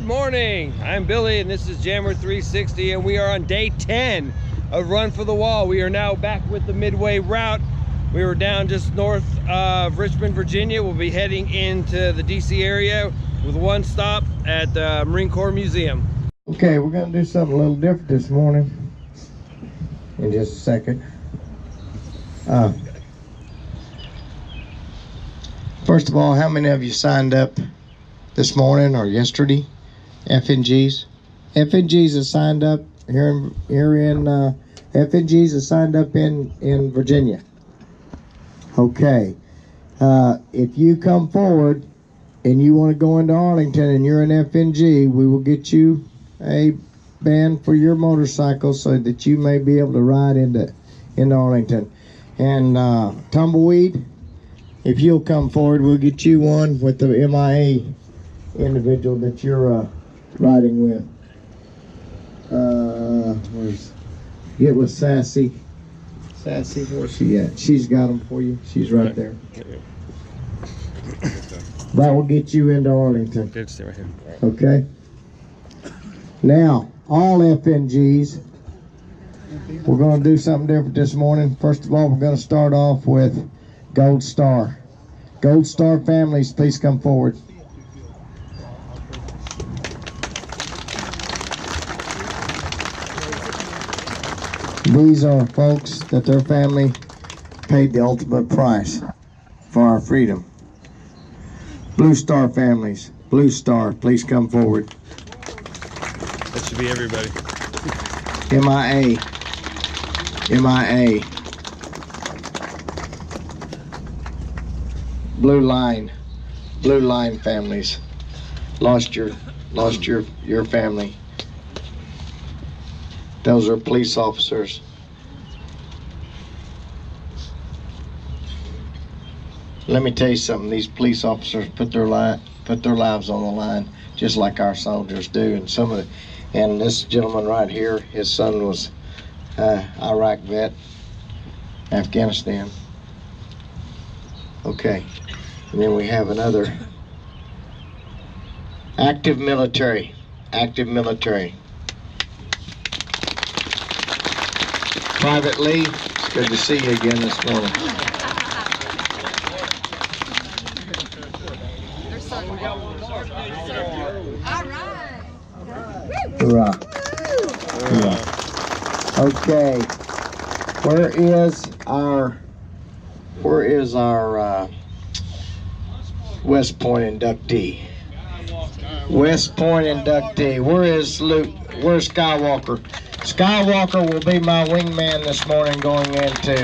morning. I'm Billy and this is Jammer 360 and we are on day 10 of Run for the Wall. We are now back with the Midway route. We were down just north of Richmond, Virginia. We'll be heading into the DC area with one stop at the Marine Corps Museum. Okay, we're gonna do something a little different this morning in just a second. First of all, how many of you signed up this morning or yesterday? FNGs. FNGs are signed up FNGs are signed up in Virginia. Okay. If you come forward and you want to go into Arlington and you're an FNG, we will get you a band for your motorcycle so that you may be able to ride into Arlington. And Tumbleweed, if you'll come forward, we'll get you one with the MIA individual that you're riding with. Get with Sassy. Sassy, where's she at? She's got them for you. She's right there. That will get you into Arlington. Stay right here. Okay. Now, all FNGs, we're going to do something different this morning. First of all, we're going to start off with Gold Star. Gold Star families, please come forward. These are folks that their family paid the ultimate price for our freedom. Blue Star families, Blue Star, please come forward. That should be everybody. MIA. MIA. Blue Line families. Lost your family. Those are police officers. Let me tell you something. These police officers put their lives on the line, just like our soldiers do. And this gentleman right here, his son was Iraq vet, Afghanistan. Okay, and then we have another active military. Private Lee, it's good to see you again this morning. Hoorah. Hoorah. Okay, where is our West Point inductee? West Point inductee. Where is Luke? Where's Skywalker? Skywalker will be my wingman this morning going into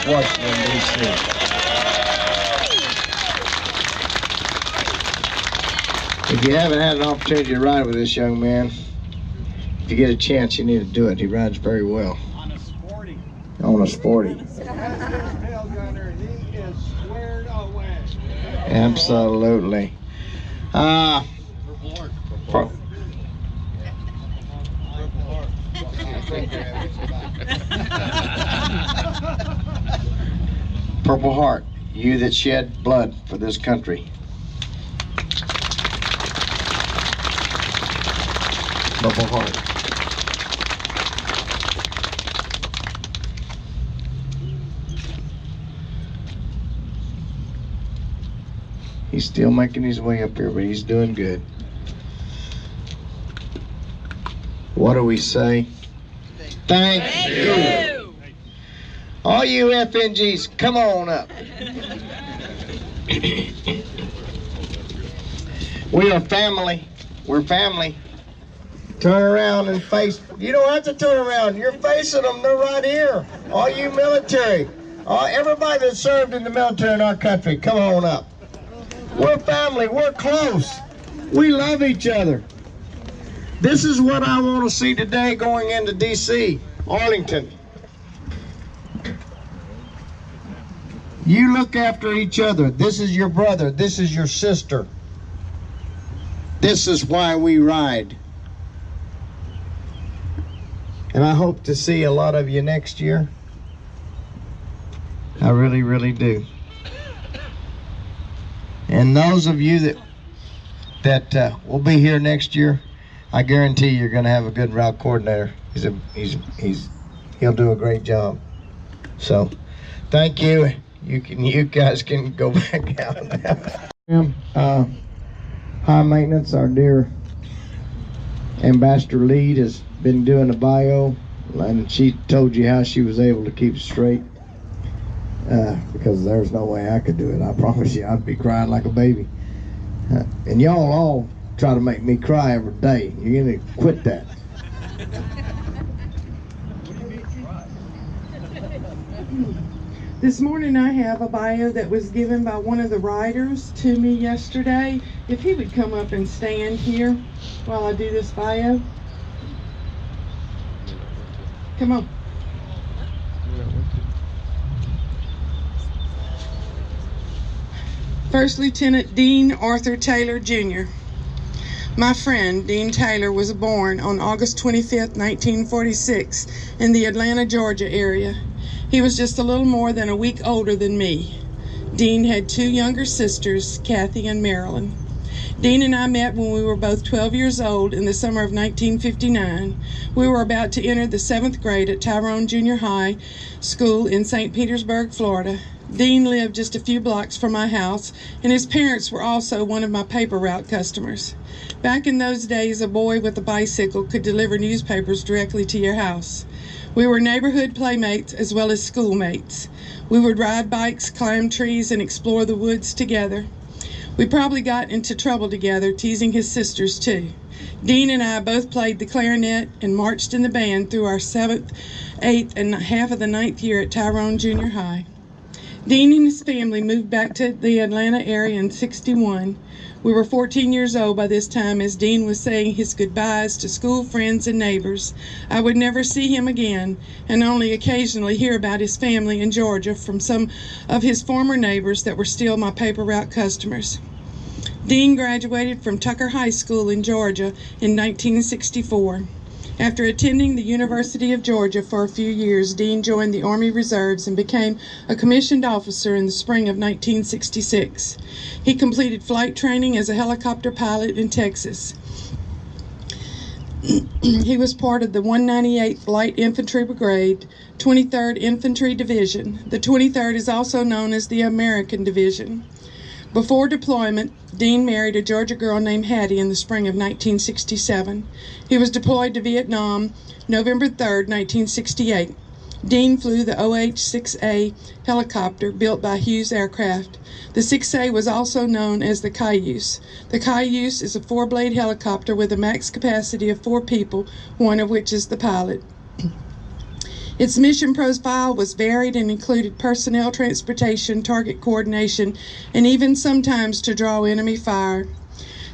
Washington, D.C. If you haven't had an opportunity to ride with this young man, if you get a chance, you need to do it. He rides very well. On a sporty. On a sporty. He is squared away. Absolutely. Purple Heart, you that shed blood for this country. Purple Heart. He's still making his way up here, but he's doing good. What do we say? Thank you. All you FNGs, come on up. We are family. We're family. Turn around and face. You don't have to turn around. You're facing them. They're right here. All you military. Everybody that served in the military in our country, come on up. We're family. We're close. We love each other. This is what I want to see today going into D.C., Arlington. You look after each other. This is your brother. This is your sister. This is why we ride. And I hope to see a lot of you next year. I really, really do. And those of you that will be here next year, I guarantee you're going to have a good route coordinator. He'll do a great job. So, thank you. You guys can go back out now. High maintenance. Our dear Ambassador Lead has been doing the bio, and she told you how she was able to keep it straight. Because there's no way I could do it. I promise you, I'd be crying like a baby. And y'all all try to make me cry every day. You're gonna quit that. This morning I have a bio that was given by one of the writers to me yesterday. If he would come up and stand here while I do this bio. Come on. First Lieutenant Dean Arthur Taylor, Jr. My friend, Dean Taylor, was born on August 25, 1946, in the Atlanta, Georgia area. He was just a little more than a week older than me. Dean had two younger sisters, Kathy and Marilyn. Dean and I met when we were both 12 years old in the summer of 1959. We were about to enter the 7th grade at Tyrone Junior High School in St. Petersburg, Florida. Dean lived just a few blocks from my house, and his parents were also one of my paper route customers. Back in those days, a boy with a bicycle could deliver newspapers directly to your house. We were neighborhood playmates as well as schoolmates. We would ride bikes, climb trees, and explore the woods together. We probably got into trouble together, teasing his sisters too. Dean and I both played the clarinet and marched in the band through our 7th, 8th, and half of the 9th year at Tyrone Junior High. Dean and his family moved back to the Atlanta area in '61. We were 14 years old by this time as Dean was saying his goodbyes to school friends and neighbors. I would never see him again and only occasionally hear about his family in Georgia from some of his former neighbors that were still my paper route customers. Dean graduated from Tucker High School in Georgia in 1964. After attending the University of Georgia for a few years, Dean joined the Army Reserves and became a commissioned officer in the spring of 1966. He completed flight training as a helicopter pilot in Texas. He was part of the 198th Light Infantry Brigade, 23rd Infantry Division. The 23rd is also known as the American Division. Before deployment, Dean married a Georgia girl named Hattie in the spring of 1967. He was deployed to Vietnam November 3, 1968. Dean flew the OH-6A helicopter built by Hughes Aircraft. The 6A was also known as the Cayuse. The Cayuse is a 4-blade helicopter with a max capacity of 4 people, one of which is the pilot. Its mission profile was varied and included personnel transportation, target coordination, and even sometimes to draw enemy fire.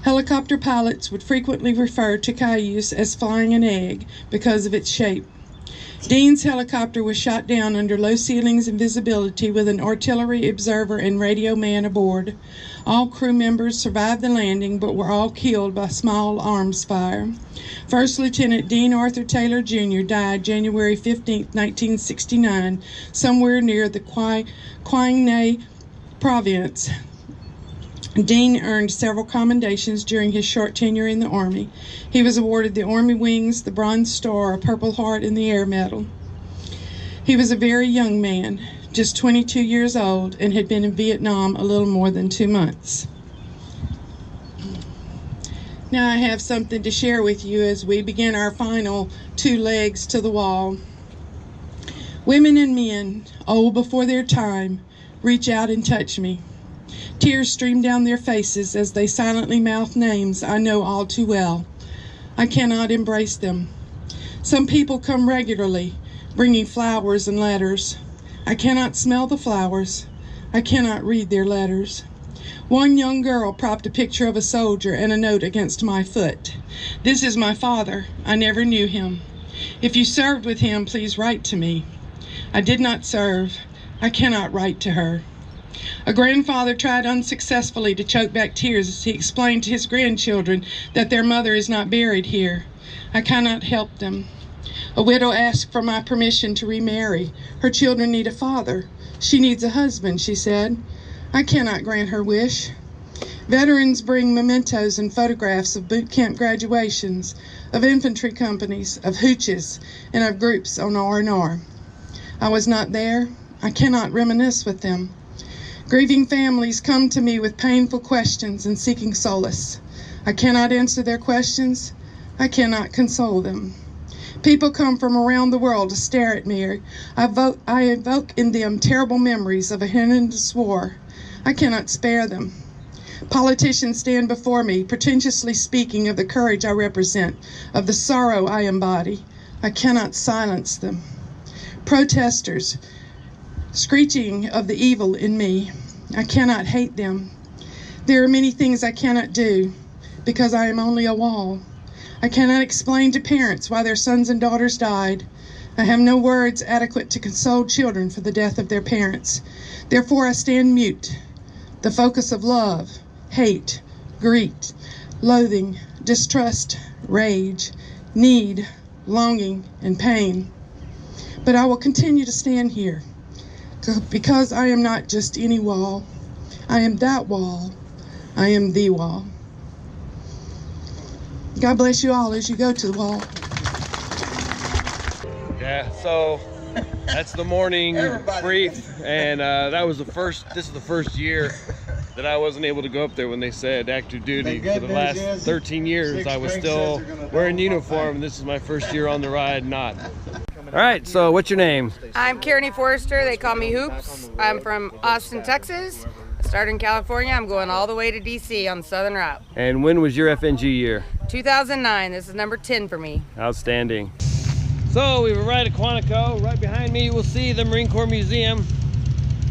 Helicopter pilots would frequently refer to Cayuse as flying an egg because of its shape. Dean's helicopter was shot down under low ceilings and visibility with an artillery observer and radio man aboard. All crew members survived the landing but were all killed by small arms fire. First Lieutenant Dean Arthur Taylor, Jr. died January 15, 1969, somewhere near the Quang Nay province. Dean earned several commendations during his short tenure in the Army. He was awarded the Army Wings, the Bronze Star, a Purple Heart, and the Air Medal. He was a very young man, just 22 years old, and had been in Vietnam a little more than 2 months. Now I have something to share with you as we begin our final 2 legs to the wall. Women and men, old before their time, reach out and touch me. Tears stream down their faces as they silently mouth names I know all too well. I cannot embrace them. Some people come regularly, bringing flowers and letters. I cannot smell the flowers. I cannot read their letters. One young girl propped a picture of a soldier and a note against my foot. This is my father. I never knew him. If you served with him, please write to me. I did not serve. I cannot write to her. A grandfather tried unsuccessfully to choke back tears as he explained to his grandchildren that their mother is not buried here. I cannot help them. A widow asked for my permission to remarry. Her children need a father. She needs a husband, she said. I cannot grant her wish. Veterans bring mementos and photographs of boot camp graduations, of infantry companies, of hooches, and of groups on R&R. I was not there. I cannot reminisce with them. Grieving families come to me with painful questions and seeking solace. I cannot answer their questions. I cannot console them. People come from around the world to stare at me. I evoke in them terrible memories of a horrendous war. I cannot spare them. Politicians stand before me, pretentiously speaking of the courage I represent, of the sorrow I embody. I cannot silence them. Protesters, screeching of the evil in me. I cannot hate them. There are many things I cannot do because I am only a wall. I cannot explain to parents why their sons and daughters died. I have no words adequate to console children for the death of their parents. Therefore I stand mute, the focus of love, hate, greed, loathing, distrust, rage, need, longing, and pain. But I will continue to stand here because I am not just any wall. I am that wall. I am the wall. God bless you all as you go to the wall. Yeah, so that's the morning brief, and this is the first year that I wasn't able to go up there when they said active duty. For the last 13 years, I was still wearing uniform, and this is my first year on the ride not. All right, so what's your name? I'm Kearney Forrester. They call me Hoops. I'm from Austin, Texas. I started in California. I'm going all the way to DC on the Southern Route. And when was your FNG year? 2009. This is number 10 for me. Outstanding. So we arrived at Quantico. Right behind me, you will see the Marine Corps Museum.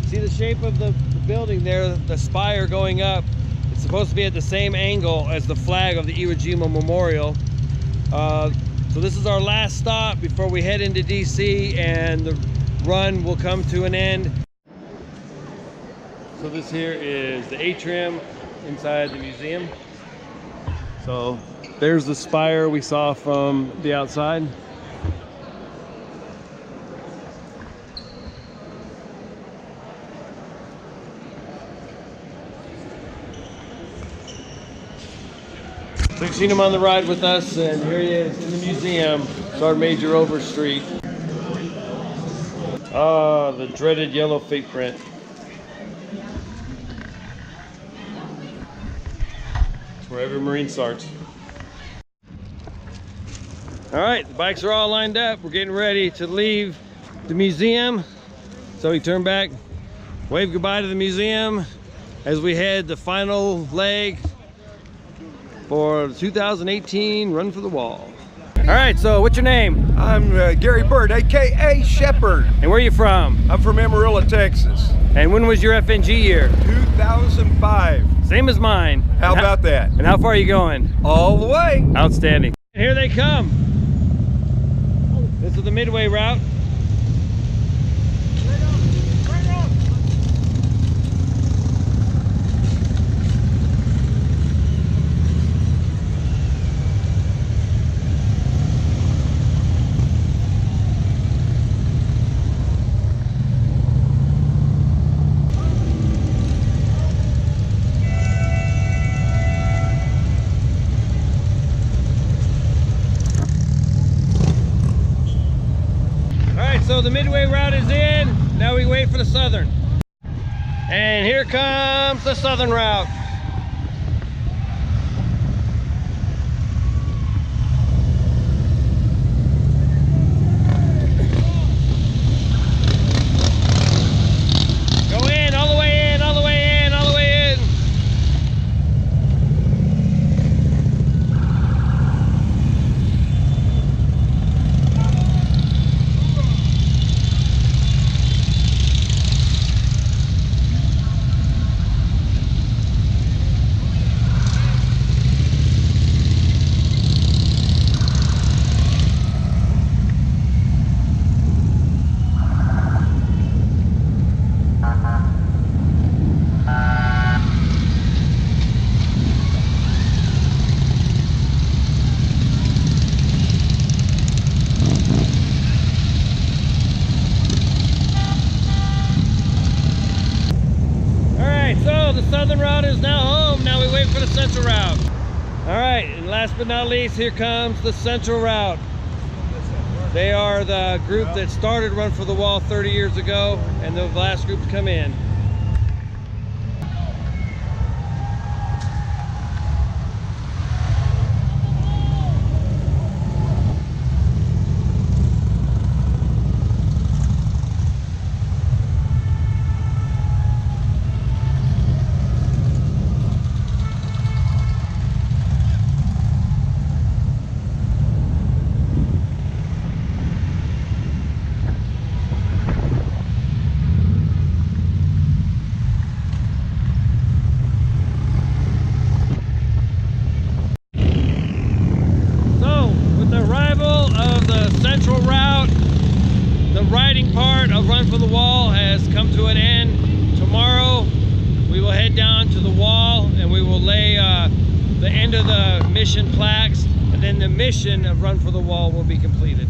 See the shape of the building there, the spire going up. It's supposed to be at the same angle as the flag of the Iwo Jima Memorial. So this is our last stop before we head into DC, and the run will come to an end. So this here is the atrium inside the museum. So there's the spire we saw from the outside. So you've seen him on the ride with us, and here he is in the museum, Sergeant Major Overstreet. Ah, the dreaded yellow fake print. It's where every Marine starts. All right, the bikes are all lined up. We're getting ready to leave the museum. So we turn back, wave goodbye to the museum as we head the final leg for the 2018 Run for the Wall. All right, so what's your name? I'm Gary Bird, aka Shepherd. And where are you from? I'm from Amarillo, Texas. And when was your FNG year? 2005. Same as mine. How about that? And how far are you going? All the way. Outstanding. Here they come. This is the Midway route. So the Midway route is in. Now we wait for the Southern. And here comes the Southern route. Go in, all the way in, all the way in, all the way in. So the southern route is now home. Now we wait for the central route. All right, and last but not least, here comes the central route. They are the group that started Run for the Wall 30 years ago, and the last group to come in. Central route, the riding part of Run for the Wall has come to an end. Tomorrow we will head down to the wall and we will lay the end of the mission plaques, and then the mission of Run for the Wall will be completed.